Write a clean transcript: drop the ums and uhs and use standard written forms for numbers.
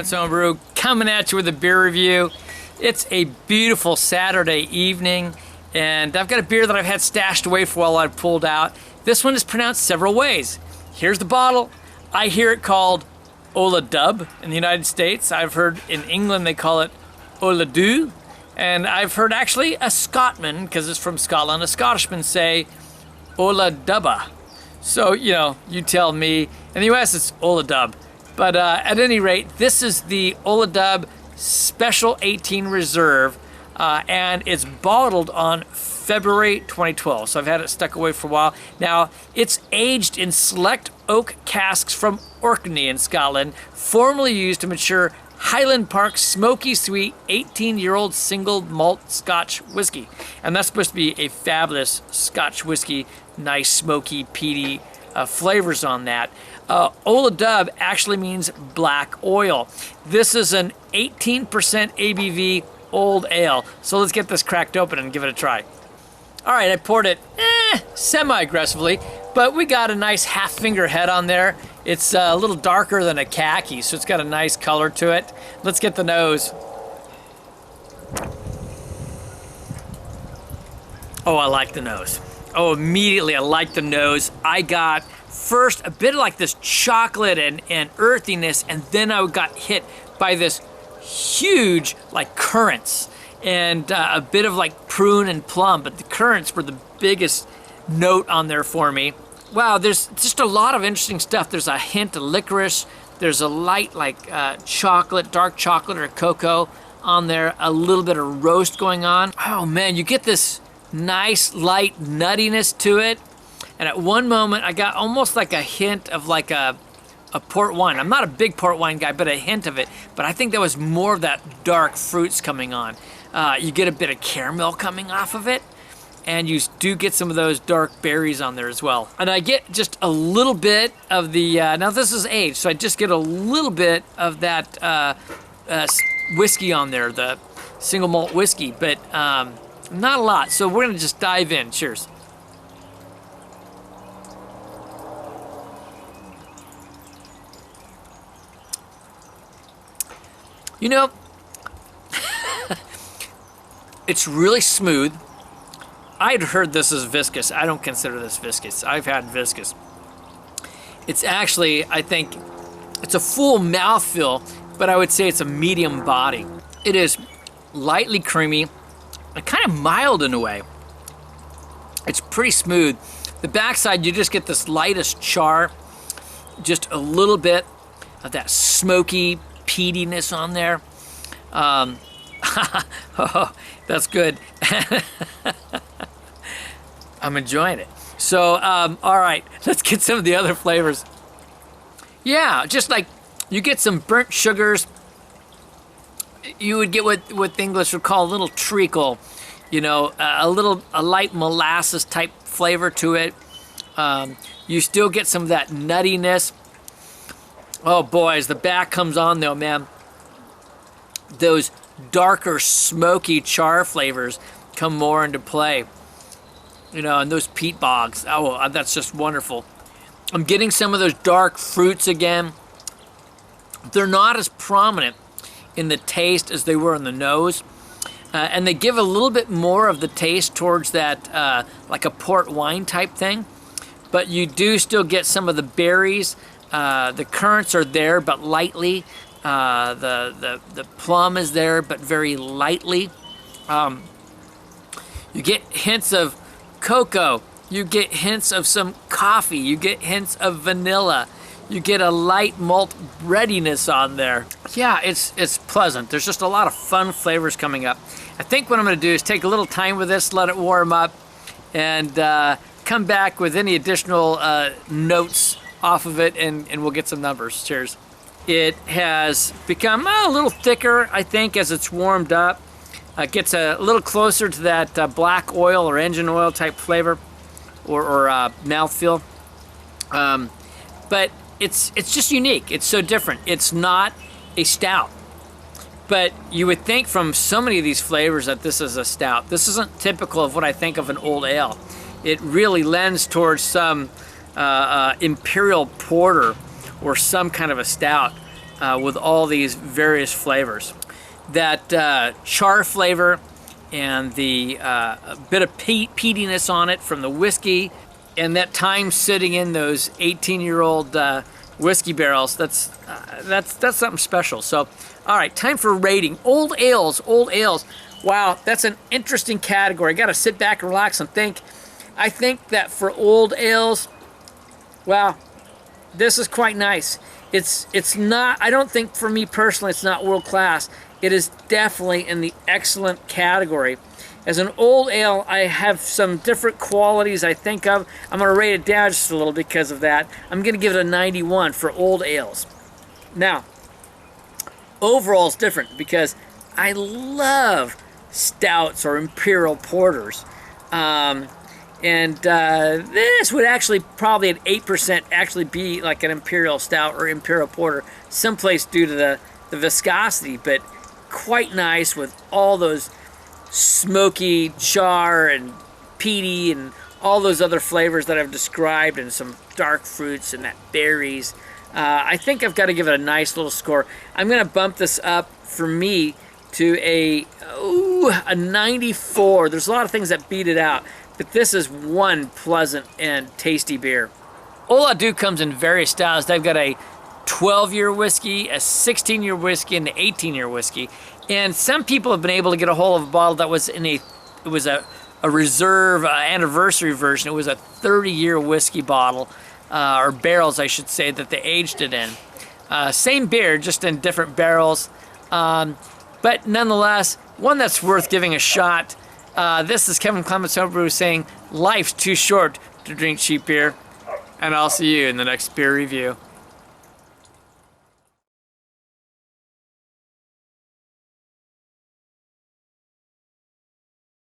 Harviestoun Brew coming at you with a beer review. It's a beautiful Saturday evening, and I've got a beer that I've had stashed away for a while I've pulled out. This one is pronounced several ways. Here's the bottle. I hear it called Ola Dubh in the United States. I've heard in England they call it Ola Dubh. And I've heard actually a Scotsman, because it's from Scotland, a Scottishman say Ola Dubh. So, you tell me. In the US, it's Ola Dubh. But at any rate, this is the Ola Dubh Special 18 Reserve, and it's bottled on February 2012. So I've had it stuck away for a while. Now, it's aged in select oak casks from Orkney in Scotland, formerly used to mature Highland Park Smoky Sweet 18-year-old single malt Scotch whiskey. And that's supposed to be a fabulous Scotch whiskey, nice smoky, peaty flavors on that. Ola Dubh actually means black oil. This is an 18% ABV old ale. So let's get this cracked open and give it a try. All right, I poured it semi-aggressively, but we got a nice half-finger head on there. It's a little darker than a khaki, so it's got a nice color to it. Let's get the nose. Oh, I like the nose. Oh, immediately I like the nose. I got first a bit of like this chocolate and earthiness, and then I got hit by this huge like currants and a bit of like prune and plum, but the currants were the biggest note on there for me. Wow, there's just a lot of interesting stuff. There's a hint of licorice. There's a light like chocolate, dark chocolate or cocoa on there. A little bit of roast going on. Oh man, you get this nice light nuttiness to it. And at one moment, I got almost like a hint of like a port wine. I'm not a big port wine guy, but a hint of it. But I think there was more of that dark fruits coming on. You get a bit of caramel coming off of it. And you do get some of those dark berries on there as well. And I get just a little bit of the, now this is aged, so I just get a little bit of that whiskey on there, the single malt whiskey, but not a lot. So we're gonna just dive in. Cheers. It's really smooth. I'd heard this is viscous. I don't consider this viscous. I've had viscous. It's actually, I think, it's a full mouthfeel, but I would say it's a medium body. It is lightly creamy and kind of mild in a way. It's pretty smooth. The backside, you just get this lightest char, just a little bit of that smoky peatiness on there. Oh, that's good. I'm enjoying it. So, all right, let's get some of the other flavors. Yeah, just like you get some burnt sugars. You would get what the English would call a little treacle, a light molasses type flavor to it. You still get some of that nuttiness. Oh boy, as the back comes on though, man, those darker smoky char flavors come more into play. And those peat bogs, oh, that's just wonderful. I'm getting some of those dark fruits again. They're not as prominent in the taste as they were in the nose. And they give a little bit more of the taste towards that, like a port wine type thing. But you do still get some of the berries. The currants are there, but lightly. The plum is there, but very lightly. You get hints of cocoa, you get hints of some coffee, you get hints of vanilla, you get a light malt breadiness on there. Yeah, it's pleasant. There's just a lot of fun flavors coming up. I think what I'm gonna do is take a little time with this, let it warm up, and come back with any additional notes off of it, and we'll get some numbers. Cheers. It has become a little thicker, I think, as it's warmed up. It gets a little closer to that black oil or engine oil type flavor or mouthfeel. But it's just unique. It's so different. It's not a stout. But you would think from so many of these flavors that this is a stout. This isn't typical of what I think of an old ale. It really lends towards some imperial porter or some kind of a stout. with all these various flavors. That char flavor and the bit of peatiness on it from the whiskey, and that time sitting in those 18-year-old whiskey barrels, that's something special. So, all right, time for rating. Old ales. Wow, that's an interesting category. Got to sit back and relax and think. I think that for old ales, well, this is quite nice. It's not, I don't think for me personally it's not world class. It is definitely in the excellent category. As an old ale, I have some different qualities I think of. I'm going to rate it down just a little because of that. I'm going to give it a 91 for old ales. Now, overall is different because I love stouts or imperial porters. This would actually probably at 8% actually be like an imperial stout or imperial porter, someplace due to the viscosity, but quite nice with all those smoky char and peaty and all those other flavors that I've described, and some dark fruits and that berries. I think I've got to give it a nice little score. I'm going to bump this up for me to a 94. There's a lot of things that beat it out, but this is one pleasant and tasty beer. Ola Dubh comes in various styles. They've got a 12-year whiskey, a 16-year whiskey, and an 18-year whiskey. And some people have been able to get a hold of a bottle that was a reserve anniversary version. It was a 30-year whiskey bottle, or barrels, I should say, that they aged it in. Same beer, just in different barrels. But nonetheless, one that's worth giving a shot. This is Kevin Clements Homebrew saying, life's too short to drink cheap beer. And I'll see you in the next beer review.